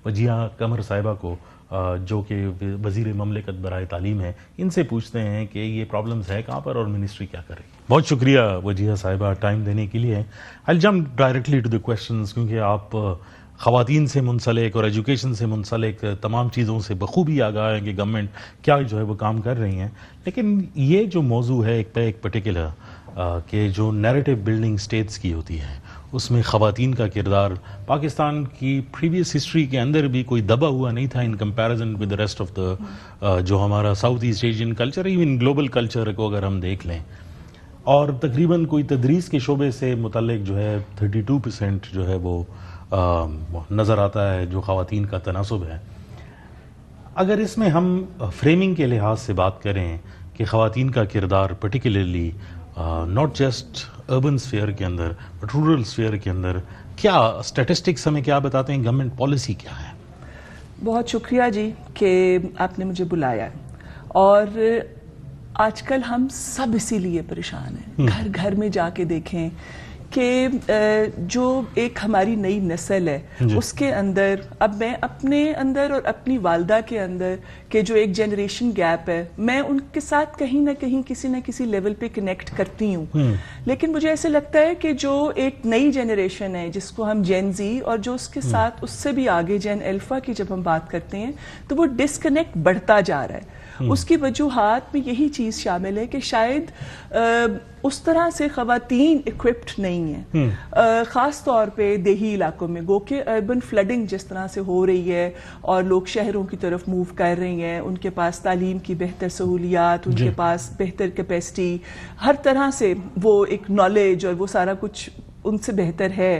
وجیہہ قمر صاحبہ کو جو کہ وزیر مملکت برائے تعلیم ہے، ان سے پوچھتے ہیں کہ یہ پرابلمز ہے کہاں پر اور منسٹری کیا کر رہی ہے۔ بہت شکریہ وجیہہ صاحبہ ٹائم دینے کے لیے۔ I'll jump directly to the questions کیونکہ آپ خواتین سے منسلک اور ایجوکیشن سے منسلک تمام چیزوں سے بخوبی آگاہ ہیں کہ گورنمنٹ کیا جو ہے وہ کام کر رہی ہیں، لیکن یہ جو موضوع ہے ایک پرٹیکولر کہ جو نیریٹو بلڈنگ سٹیٹس کی ہوتی ہے اس میں خواتین کا کردار پاکستان کی پریویس ہسٹری کے اندر بھی کوئی دبا ہوا نہیں تھا in comparison with the rest of the جو ہمارا south East Asian culture, even global culture کو اگر ہم دیکھ لیں، اور تقریباً کوئی تدریس کے شعبے سے متعلق جو ہے 32% جو ہے وہ نظر آتا ہے جو خواتین کا تناسب ہے۔ اگر اس میں ہم فریمنگ کے لحاظ سے بات کریں کہ خواتین کا کردار particularly not just urban sphere کے اندر بٹ رورل سفیئر کے اندر، کیا اسٹیٹسٹکس ہمیں کیا بتاتے ہیں، گورنمنٹ پالیسی کیا ہے؟ بہت شکریہ جی کہ آپ نے مجھے بلایا، اور آج کل ہم سب اسی لیے پریشان ہیں۔ گھر گھر میں جا کے دیکھیں کہ جو ایک ہماری نئی نسل ہے اس کے اندر، اب میں اپنے اندر اور اپنی والدہ کے اندر کہ جو ایک جنریشن گیپ ہے، میں ان کے ساتھ کہیں نہ کہیں کسی نہ کسی لیول پہ کنیکٹ کرتی ہوں، لیکن مجھے ایسے لگتا ہے کہ جو ایک نئی جنریشن ہے جس کو ہم جین زی، اور جو اس کے ساتھ اس سے بھی آگے جین الفا کی جب ہم بات کرتے ہیں تو وہ ڈسکنیکٹ بڑھتا جا رہا ہے۔ اس کی وجوہات میں یہی چیز شامل ہے کہ شاید اس طرح سے خواتین اکوپڈ نہیں ہیں، خاص طور پہ دیہی علاقوں میں، گو کہ اربن فلڈنگ جس طرح سے ہو رہی ہے اور لوگ شہروں کی طرف موو کر رہے ہیں، ان کے پاس تعلیم کی بہتر سہولیات، ان کے پاس بہتر کیپیسٹی، ہر طرح سے وہ ایک نالج اور وہ سارا کچھ ان سے بہتر ہے،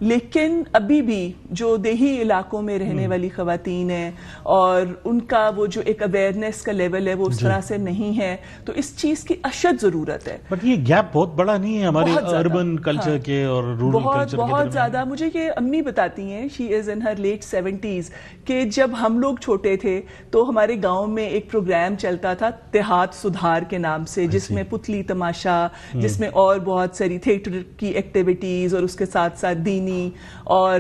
لیکن ابھی بھی جو دیہی علاقوں میں رہنے والی خواتین ہیں اور ان کا وہ جو ایک اویئرنیس کا لیول ہے وہ اس طرح سے نہیں ہے، تو اس چیز کی اشد ضرورت ہے۔ بٹ یہ گیپ بہت بڑا نہیں ہے ہمارے اربن کلچر کے اور رورل کلچر کے؟ بہت زیادہ۔ مجھے یہ امی بتاتی ہیں، شی از ان ہر لیٹ 70s، کہ جب ہم لوگ چھوٹے تھے تو ہمارے گاؤں میں ایک پروگرام چلتا تھا دیہات سدھار کے نام سے، جس میں پتلی تماشا، جس میں اور بہت ساری تھیٹر کی ایکٹیویٹیز اور اس کے ساتھ ساتھ دینی اور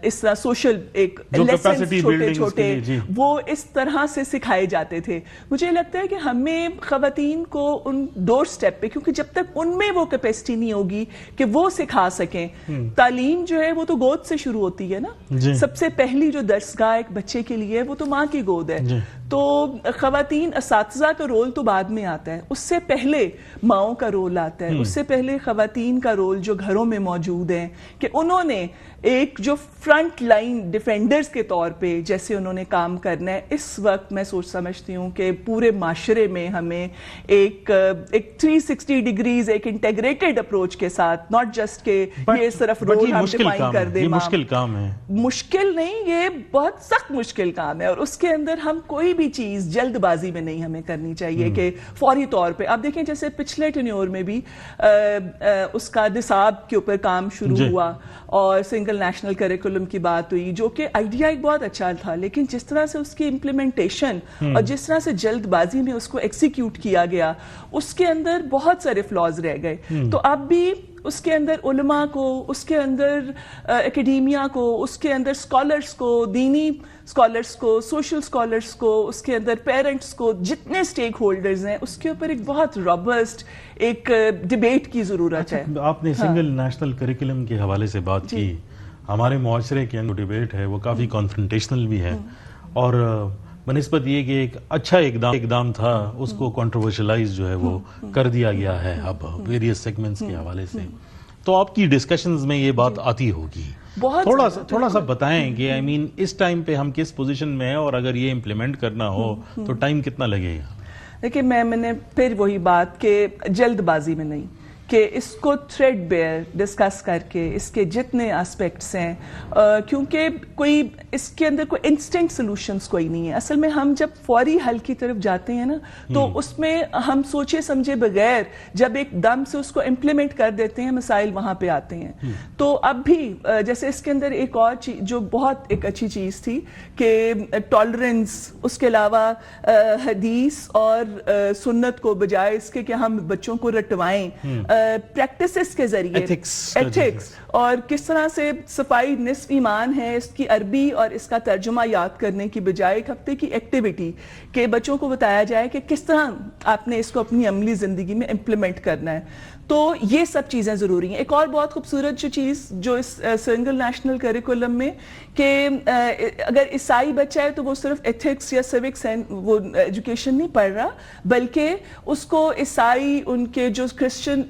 اس طرح سوشل ایک لیسنز چھوٹے چھوٹے وہ اس طرح سے سکھائے جاتے تھے۔ مجھے لگتا ہے کہ ہمیں خواتین کو ان ڈور سٹیپ پہ، کیونکہ جب تک ان میں وہ کیپیسٹی نہیں ہوگی کہ وہ سکھا سکیں، تعلیم جو ہے وہ تو گود سے شروع ہوتی ہے نا، سب سے پہلی جو درسگاہ ایک بچے کے لیے وہ تو ماں کی گود ہے، تو خواتین اساتذہ کا رول تو بعد میں آتا ہے، اس سے پہلے ماؤں کا رول آتا ہے، اس سے پہلے خواتین کا رول جو گھروں میں موجود ہیں کہ انہوں نے ایک جو فرنٹ لائن ڈیفینڈرز کے طور پہ جیسے انہوں نے کام کرنا ہے۔ اس وقت میں سوچ سمجھتی ہوں کہ پورے معاشرے میں ہمیں ایک 360 ڈگریز ایک انٹیگریٹڈ اپروچ کے ساتھ، ناٹ جسٹ کہ یہ صرف رول ہم ڈیفائن کر دیں۔ مشکل کام ہے، مشکل نہیں، یہ بہت سخت مشکل کام ہے، اور اس کے اندر ہم کوئی بھی چیز جلد بازی میں نہیں ہمیں کرنی چاہیے کہ فوری طور پہ۔ آپ دیکھیں جیسے پچھلے ٹینیور میں بھی اس کا نصاب کے اوپر کام شروع ہوا اور سنگل نیشنل کریکولم کی بات ہوئی، جو کہ آئیڈیا ایک بہت اچھا تھا، لیکن جس طرح سے اس کی امپلیمنٹیشن اور جس طرح سے جلد بازی میں اس کو ایکسیکیوٹ کیا گیا، اس کے اندر بہت سارے فلاز رہ گئے۔ تو اب بھی اس کے اندر علماء کو، اس کے اندر اکیڈیمیا کو، اس کے اندر اسکالرس کو، دینی اسکالرس کو، سوشل اسکالرس کو، اس کے اندر پیرنٹس کو، جتنے اسٹیک ہولڈرز ہیں، اس کے اوپر ایک بہت رابسٹ ایک ڈیبیٹ کی ضرورت ہے۔ آپ نے سنگل نیشنل کریکولم کے حوالے سے بات کی، ہمارے معاشرے کے اندر ڈیبیٹ ہے وہ کافی کانفرنٹیشنل بھی ہے، اور بنسبت یہ کہ ایک اچھا اقدام تھا اس کو کنٹروورشلائز جو ہے وہ کر دیا گیا ہے اب ویریس سیگمنٹس کے حوالے سے، تو آپ کی ڈسکشنز میں یہ بات آتی ہوگی، تھوڑا سا بتائیں کہ آئی مین اس ٹائم پہ ہم کس پوزیشن میں ہیں، اور اگر یہ امپلیمنٹ کرنا ہو تو ٹائم کتنا لگے گا؟ دیکھیں میں نے پھر وہی بات کہ جلد بازی میں نہیں، کہ اس کو تھریڈ بیئر ڈسکس کر کے اس کے جتنے اسپیکٹس ہیں، کیونکہ کوئی اس کے اندر کوئی انسٹنٹ سلوشنز کوئی نہیں ہے۔ اصل میں ہم جب فوری حل کی طرف جاتے ہیں نا تو اس میں ہم سوچے سمجھے بغیر جب ایک دم سے اس کو امپلیمنٹ کر دیتے ہیں، مسائل وہاں پہ آتے ہیں۔ تو اب بھی جیسے اس کے اندر ایک اور چیز جو بہت ایک اچھی چیز تھی کہ ٹالرنس، اس کے علاوہ حدیث اور سنت کو بجائے اس کے کہ ہم بچوں کو رٹوائیں، پریکٹسز کے ذریعے ایتھکس اور کس طرح سے صفائی نصف ایمان ہے، اس کی عربی اور اس کا ترجمہ یاد کرنے کی بجائے ایک ہفتے کی ایکٹیویٹی کہ بچوں کو بتایا جائے کہ کس طرح آپ نے اس کو اپنی عملی زندگی میں امپلیمنٹ کرنا ہے. تو یہ سب چیزیں ضروری ہیں. ایک اور بہت خوبصورت جو چیز جو اس سنگل نیشنل کریکولم میں کہ اگر عیسائی بچہ ہے تو وہ صرف ایتھکس یا سیوکس وہ ایجوکیشن نہیں پڑھ رہا، بلکہ اس کو عیسائی ان کے جو کرسچن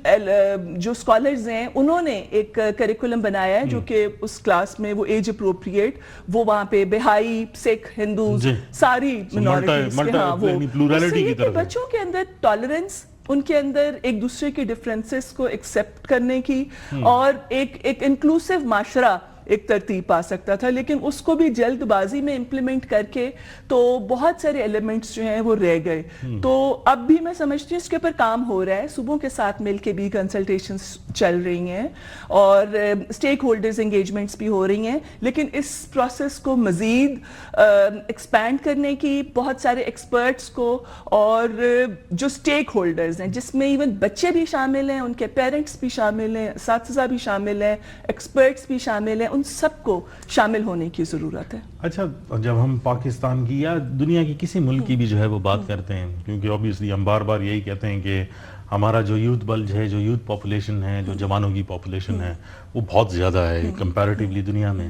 جو اسکالرز ہیں انہوں نے ایک کریکولم بنایا ہے جو کہ اس کلاس میں وہ ایج اپروپریٹ، وہ وہاں پہ بہائی، سکھ، ہندو ساری منورٹیز کے ہاں وہ بچوں کے اندر ٹالرنس، ان کے اندر ایک دوسرے کی ڈفرینسز کو ایکسیپٹ کرنے کی اور ایک انکلوسیو معاشرہ ایک ترتیب پا سکتا تھا، لیکن اس کو بھی جلد بازی میں امپلیمنٹ کر کے تو بہت سارے ایلیمنٹس جو ہیں وہ رہ گئے. تو اب بھی میں سمجھتی ہوں اس کے اوپر کام ہو رہا ہے، صوبوں کے ساتھ مل کے بھی کنسلٹیشنز چل رہی ہیں اور اسٹیک ہولڈرز انگیجمنٹس بھی ہو رہی ہیں، لیکن اس پروسیس کو مزید ایکسپینڈ کرنے کی بہت سارے ایکسپرٹس کو اور جو اسٹیک ہولڈرز ہیں جس میں ایون بچے بھی شامل ہیں، ان کے پیرنٹس بھی شامل ہیں، اساتذہ بھی شامل ہیں، ایکسپرٹس بھی شامل ہیں، ان سب کو شامل ہونے کی ضرورت ہے. اچھا، جب ہم پاکستان کی یا دنیا کی کسی ملک کی بھی جو ہے وہ بات کرتے ہیں، کیونکہ اوبیسلی ہم بار بار یہی کہتے ہیں کہ ہمارا جو یوتھ بلج ہے، جو یوتھ پاپولیشن ہے، جو جوانوں کی پاپولیشن ہے، وہ بہت زیادہ ہے کمپیریٹیولی دنیا میں.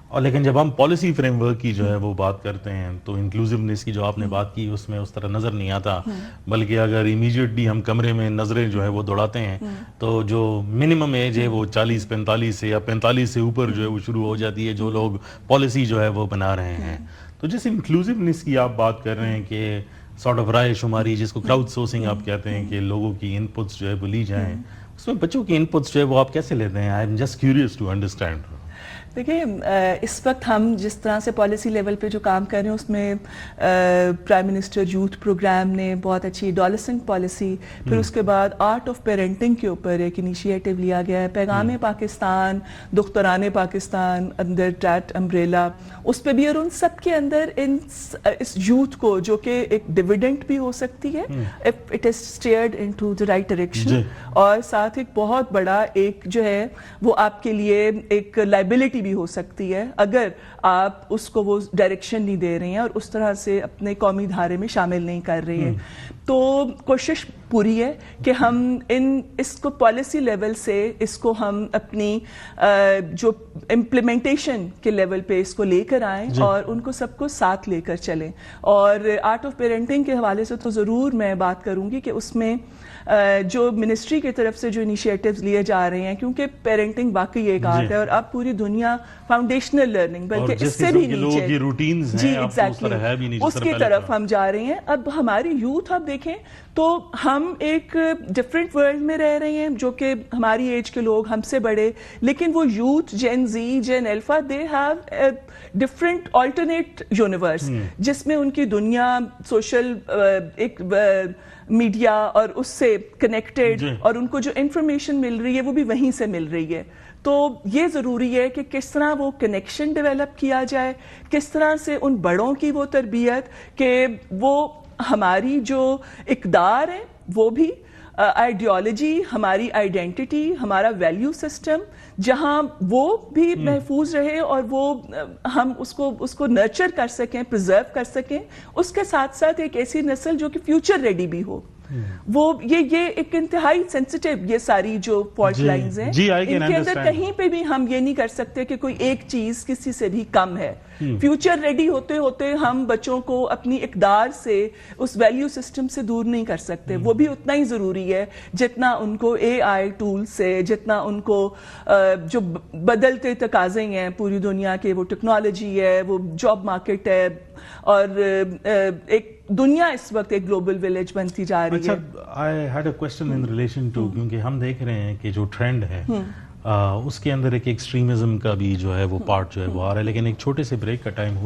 اور لیکن جب ہم پالیسی فریم ورک کی جو ہے وہ بات کرتے ہیں تو انکلوزیونیس کی جو آپ نے بات کی اس میں اس طرح نظر نہیں آتا، بلکہ اگر امیڈیٹلی ہم کمرے میں نظریں جو ہے وہ دوڑاتے ہیں تو جو منیمم ایج ہے وہ 40-45 سے یا 45 سے اوپر جو ہے وہ شروع ہو جاتی ہے جو لوگ پالیسی جو ہے وہ بنا رہے ہیں. تو جس انکلوزیونیس کی آپ بات کر رہے ہیں کہ سارٹ آف رائے شماری جس کو کراؤڈ سورسنگ آپ کہتے ہیں کہ لوگوں کی ان پٹس جو ہے وہ لی جائیں، اس میں بچوں کی ان پٹس جو ہے وہ آپ کیسے لیتے ہیں؟ I am just curious to understand. دیکھیں اس وقت ہم جس طرح سے پالیسی لیول پہ جو کام کر رہے ہیں اس میں پرائم منسٹر یوتھ پروگرام نے بہت اچھی ایڈولسنٹ پالیسی، پھر اس کے بعد آرٹ آف پیرنٹنگ کے اوپر ایک انیشیٹو لیا گیا ہے، Paigham Pakistan, Dukhtaran Pakistan under that umbrella, اس پہ بھی، اور ان سب کے اندر اس یوتھ کو جو کہ ایک ڈیویڈنٹ بھی ہو سکتی ہے if it is steered into the right direction، اور ساتھ ایک بہت بڑا ایک جو ہے وہ آپ کے لیے ایک لائبلٹی بھی ہو سکتی ہے اگر آپ اس کو وہ ڈائریکشن نہیں دے رہے ہیں اور اس طرح سے اپنے قومی دھارے میں شامل نہیں کر رہے ہیں. تو کوشش پوری ہے کہ ہم اس کو پالیسی لیول سے اس کو ہم اپنی جو امپلیمنٹیشن کے لیول پہ اس کو لے کر آئیں اور ان کو سب کو ساتھ لے کر چلیں. اور آرٹ آف پیرنٹنگ کے حوالے سے تو ضرور میں بات کروں گی کہ اس میں جو منسٹری کی طرف سے جو انیشیٹیوز لیے جا رہے ہیں، کیونکہ پیرنٹنگ واقعی ایک آرٹ ہے اور اب پوری دنیا فاؤنڈیشنل لرننگ بلکہ اس سے بھی نیچے جی ایگزیکٹلی اس کی طرف ہم جا رہے ہیں. اب ہماری یوتھ اب دیکھیں تو ہم ایک ڈفرینٹ ورلڈ میں رہ رہے ہیں جو کہ ہماری ایج کے لوگ ہم سے بڑے، لیکن وہ youth gen Z, gen alpha, they have different alternate universe جس میں ان کی دنیا سوشل ایک میڈیا اور اس سے کنیکٹڈ اور ان کو جو انفارمیشن مل رہی ہے وہ بھی وہیں سے مل رہی ہے. تو یہ ضروری ہے کہ کس طرح وہ کنیکشن ڈیولپ کیا جائے، کس طرح سے ان بڑوں کی وہ تربیت کہ وہ ہماری جو اقدار ہے وہ بھی آئیڈیالوجی، ہماری آئیڈینٹی، ہمارا ویلیو سسٹم جہاں وہ بھی محفوظ رہے اور وہ ہم اس کو نرچر کر سکیں، پرزرو کر سکیں، اس کے ساتھ ساتھ ایک ایسی نسل جو کہ فیوچر ریڈی بھی ہو. وہ یہ ایک انتہائی سینسٹیو یہ ساری جو فالٹ لائنز ہیں ان کے اندر کہیں پہ بھی ہم یہ نہیں کر سکتے کہ کوئی ایک چیز کسی سے بھی کم ہے. فیوچر ریڈی ہوتے ہوتے ہم بچوں کو اپنی اقدار سے اس ویلیو سسٹم سے دور نہیں کر سکتے. وہ بھی اتنا ہی ضروری ہے جتنا ان کو اے آئی ٹول سے، جتنا ان کو جو بدلتے تقاضے ہیں پوری دنیا کے، وہ ٹیکنالوجی ہے، وہ جاب مارکیٹ ہے، اور ایک دنیا اس وقت ایک گلوبل ولیج بنتی جا رہی ہے. اچھا، I had a question in relation to, کیونکہ ہم دیکھ رہے ہیں کہ جو ٹرینڈ ہے اس کے اندر ایک ایکسٹریمزم کا بھی جو ہے وہ پارٹ جو ہے وہ آ رہا ہے، لیکن ایک چھوٹے سے بریک کا ٹائم ہوا